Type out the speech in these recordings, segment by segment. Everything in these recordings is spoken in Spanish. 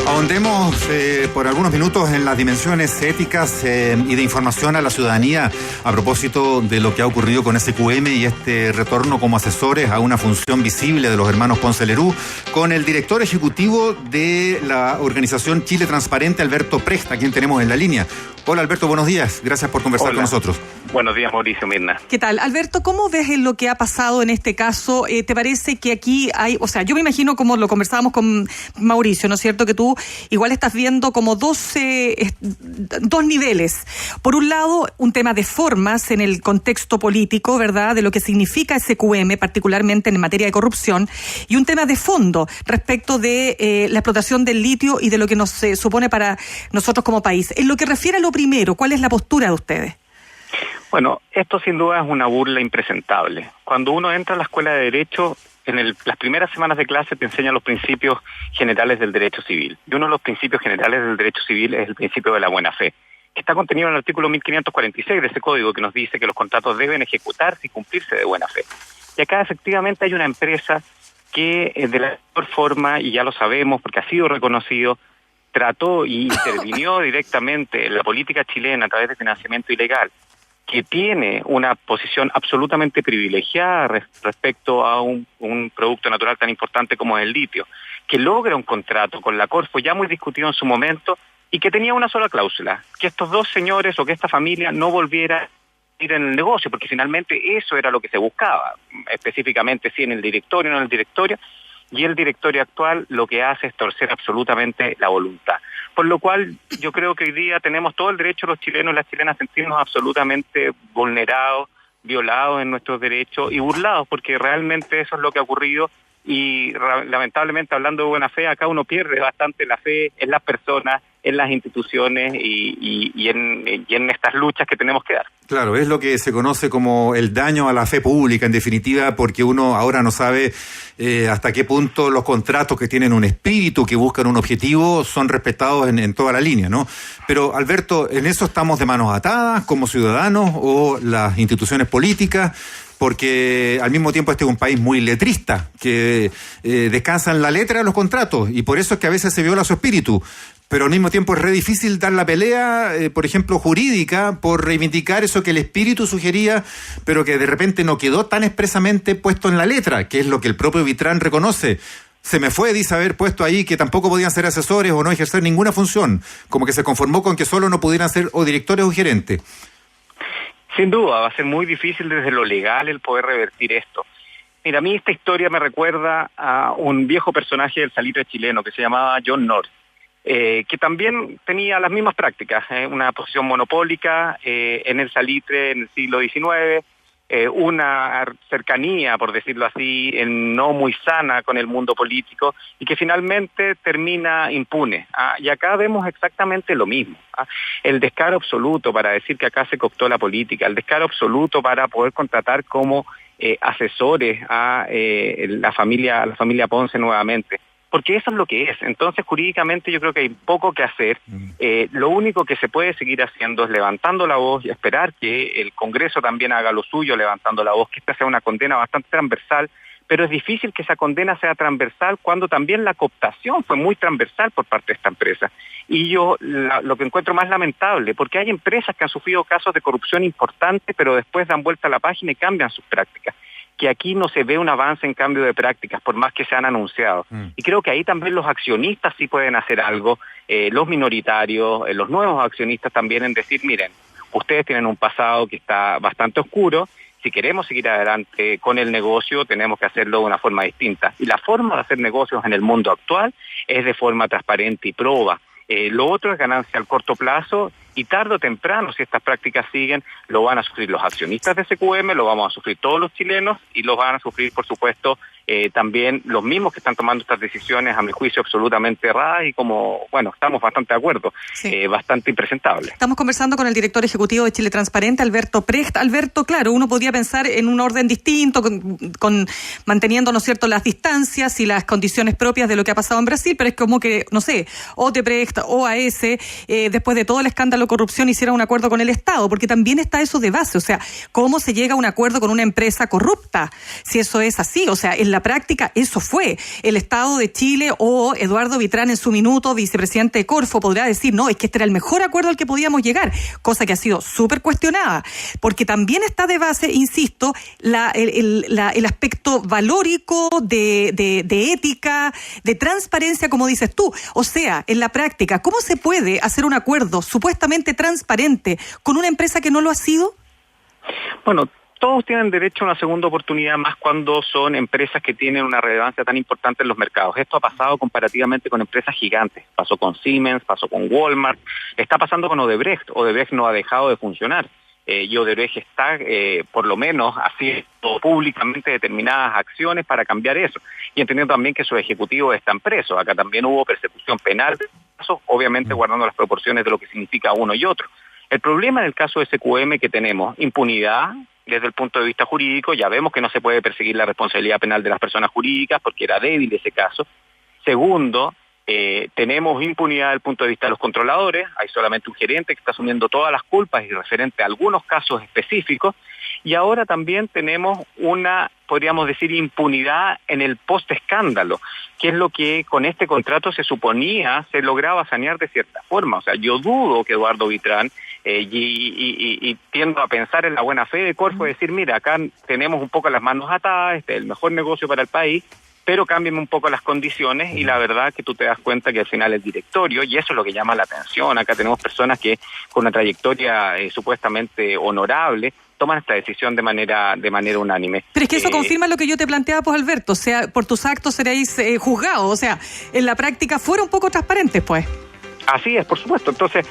Ahondemos por algunos minutos en las dimensiones éticas y de información a la ciudadanía a propósito de lo que ha ocurrido con SQM y este retorno como asesores a una función visible de los hermanos Ponce Lerú, con el director ejecutivo de la organización Chile Transparente, Alberto Precht, a quien tenemos en la línea. Hola Alberto, buenos días. Gracias por conversar con nosotros. Buenos días, Mauricio, Mirna. ¿Qué tal? Alberto, ¿cómo ves lo que ha pasado en este caso? ¿Te parece que aquí hay, o sea, yo me imagino como lo conversábamos con Mauricio, ¿no es cierto? Que tú igual estás viendo como dos niveles. Por un lado, un tema de formas en el contexto político, ¿verdad? De lo que significa SQM, particularmente en materia de corrupción, y un tema de fondo respecto de la explotación del litio y de lo que nos supone para nosotros como país. En lo que refiere a lo primero, ¿cuál es la postura de ustedes? Bueno, esto sin duda es una burla impresentable. Cuando uno entra a la escuela de Derecho, las primeras semanas de clase te enseñan los principios generales del derecho civil. Y uno de los principios generales del derecho civil es el principio de la buena fe, que está contenido en el artículo 1546 de ese código que nos dice que los contratos deben ejecutarse y cumplirse de buena fe. Y acá efectivamente hay una empresa que de la mejor forma, y ya lo sabemos porque ha sido reconocido, trató y intervinió directamente en la política chilena a través de financiamiento ilegal, que tiene una posición absolutamente privilegiada respecto a un producto natural tan importante como es el litio, que logra un contrato con la Corfo ya muy discutido en su momento y que tenía una sola cláusula, que estos dos señores o que esta familia no volviera a ir en el negocio, porque finalmente eso era lo que se buscaba, específicamente si en el directorio o no en el directorio, y el directorio actual lo que hace es torcer absolutamente la voluntad. Por lo cual yo creo que hoy día tenemos todo el derecho los chilenos y las chilenas a sentirnos absolutamente vulnerados, violados en nuestros derechos y burlados, porque realmente eso es lo que ha ocurrido y lamentablemente, hablando de buena fe, acá uno pierde bastante la fe en las personas, en las instituciones y en estas luchas que tenemos que dar. Claro, es lo que se conoce como el daño a la fe pública, en definitiva, porque uno ahora no sabe hasta qué punto los contratos que tienen un espíritu, que buscan un objetivo, son respetados en toda la línea, ¿no? Pero, Alberto, ¿en eso estamos de manos atadas como ciudadanos o las instituciones políticas? Porque al mismo tiempo este es un país muy letrista, que descansa en la letra de los contratos, y por eso es que a veces se viola su espíritu. Pero al mismo tiempo es re difícil dar la pelea, por ejemplo, jurídica, por reivindicar eso que el espíritu sugería, pero que de repente no quedó tan expresamente puesto en la letra, que es lo que el propio Vitrán reconoce. Se me fue, dice, haber puesto ahí que tampoco podían ser asesores o no ejercer ninguna función, como que se conformó con que solo no pudieran ser o directores o gerentes. Sin duda, va a ser muy difícil desde lo legal el poder revertir esto. Mira, a mí esta historia me recuerda a un viejo personaje del salitre chileno que se llamaba John North, que también tenía las mismas prácticas, una posición monopólica en el salitre en el siglo XIX, una cercanía, por decirlo así, no muy sana con el mundo político y que finalmente termina impune. Y acá vemos exactamente lo mismo. El descaro absoluto para decir que acá se cooptó la política, el descaro absoluto para poder contratar como asesores a la familia Ponce nuevamente. Porque eso es lo que es. Entonces, jurídicamente yo creo que hay poco que hacer. Lo único que se puede seguir haciendo es levantando la voz y esperar que el Congreso también haga lo suyo, levantando la voz, que esta sea una condena bastante transversal, pero es difícil que esa condena sea transversal cuando también la cooptación fue muy transversal por parte de esta empresa. Y yo lo que encuentro más lamentable, porque hay empresas que han sufrido casos de corrupción importantes, pero después dan vuelta a la página y cambian sus prácticas. Que aquí no se ve un avance en cambio de prácticas, por más que se han anunciado. Y creo que ahí también los accionistas sí pueden hacer algo, los minoritarios, los nuevos accionistas también, en decir, miren, ustedes tienen un pasado que está bastante oscuro, si queremos seguir adelante con el negocio, tenemos que hacerlo de una forma distinta. Y la forma de hacer negocios en el mundo actual es de forma transparente y proba. Lo otro es ganancia al corto plazo y tarde o temprano, si estas prácticas siguen, lo van a sufrir los accionistas de SQM, lo vamos a sufrir todos los chilenos y lo van a sufrir, por supuesto, también los mismos que están tomando estas decisiones, a mi juicio, absolutamente erradas y como, bueno, estamos bastante de acuerdo, sí. Bastante impresentable. Estamos conversando con el director ejecutivo de Chile Transparente, Alberto Precht. Alberto, claro, uno podría pensar en un orden distinto, con manteniendo, ¿no es cierto?, las distancias y las condiciones propias de lo que ha pasado en Brasil, pero es como que, no sé, Odebrecht, OAS, después de todo el escándalo de corrupción, hiciera un acuerdo con el Estado, porque también está eso de base, o sea, ¿cómo se llega a un acuerdo con una empresa corrupta? Si eso es así, o sea, es la práctica eso fue. El Estado de Chile o Eduardo Vitrán en su minuto, vicepresidente de Corfo, podrá decir, no, es que este era el mejor acuerdo al que podíamos llegar, cosa que ha sido súper cuestionada, porque también está de base, insisto, el aspecto valórico de ética, de transparencia, como dices tú. O sea, en la práctica, ¿cómo se puede hacer un acuerdo supuestamente transparente con una empresa que no lo ha sido? Bueno, todos tienen derecho a una segunda oportunidad, más cuando son empresas que tienen una relevancia tan importante en los mercados. Esto ha pasado comparativamente con empresas gigantes. Pasó con Siemens, pasó con Walmart, está pasando con Odebrecht. Odebrecht no ha dejado de funcionar. Y Odebrecht está, por lo menos, haciendo públicamente determinadas acciones para cambiar eso. Y entendiendo también que sus ejecutivos están presos. Acá también hubo persecución penal, obviamente guardando las proporciones de lo que significa uno y otro. El problema en el caso de SQM que tenemos, impunidad desde el punto de vista jurídico, ya vemos que no se puede perseguir la responsabilidad penal de las personas jurídicas porque era débil ese caso. Segundo, tenemos impunidad desde el punto de vista de los controladores, hay solamente un gerente que está asumiendo todas las culpas y referente a algunos casos específicos, y ahora también tenemos una, podríamos decir, impunidad en el post-escándalo, que es lo que con este contrato se suponía se lograba sanear de cierta forma. O sea, yo dudo que Eduardo Vitrán, y tiendo a pensar en la buena fe de Corfo, decir, mira, acá tenemos un poco las manos atadas, este es el mejor negocio para el país, pero cámbiame un poco las condiciones, y la verdad que tú te das cuenta que al final el directorio, y eso es lo que llama la atención, acá tenemos personas que con una trayectoria supuestamente honorable, toman esta decisión de manera unánime. Pero es que eso confirma lo que yo te planteaba, pues, Alberto, o sea, por tus actos seréis juzgados, o sea, en la práctica fueron un poco transparentes, pues. Así es, por supuesto. Entonces,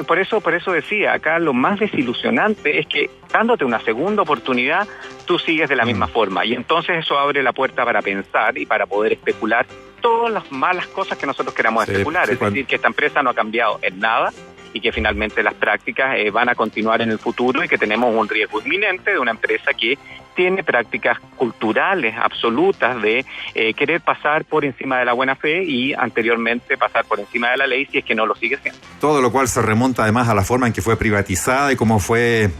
por eso decía, acá lo más desilusionante es que dándote una segunda oportunidad, tú sigues de la misma forma. Y entonces eso abre la puerta para pensar y para poder especular todas las malas cosas que nosotros queramos especular. Es decir, que esta empresa no ha cambiado en nada y que finalmente las prácticas van a continuar en el futuro y que tenemos un riesgo inminente de una empresa que tiene prácticas culturales absolutas de querer pasar por encima de la buena fe y anteriormente pasar por encima de la ley si es que no lo sigue siendo. Todo lo cual se remonta además a la forma en que fue privatizada y cómo se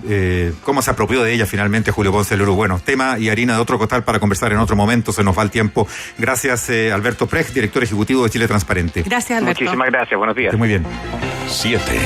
apropió de ella finalmente Julio Ponce Lerú. Bueno, tema y harina de otro costal para conversar en otro momento, se nos va el tiempo. Gracias, Alberto Precht, director ejecutivo de Chile Transparente. Gracias, Alberto. Muchísimas gracias, buenos días. Muy bien. 7.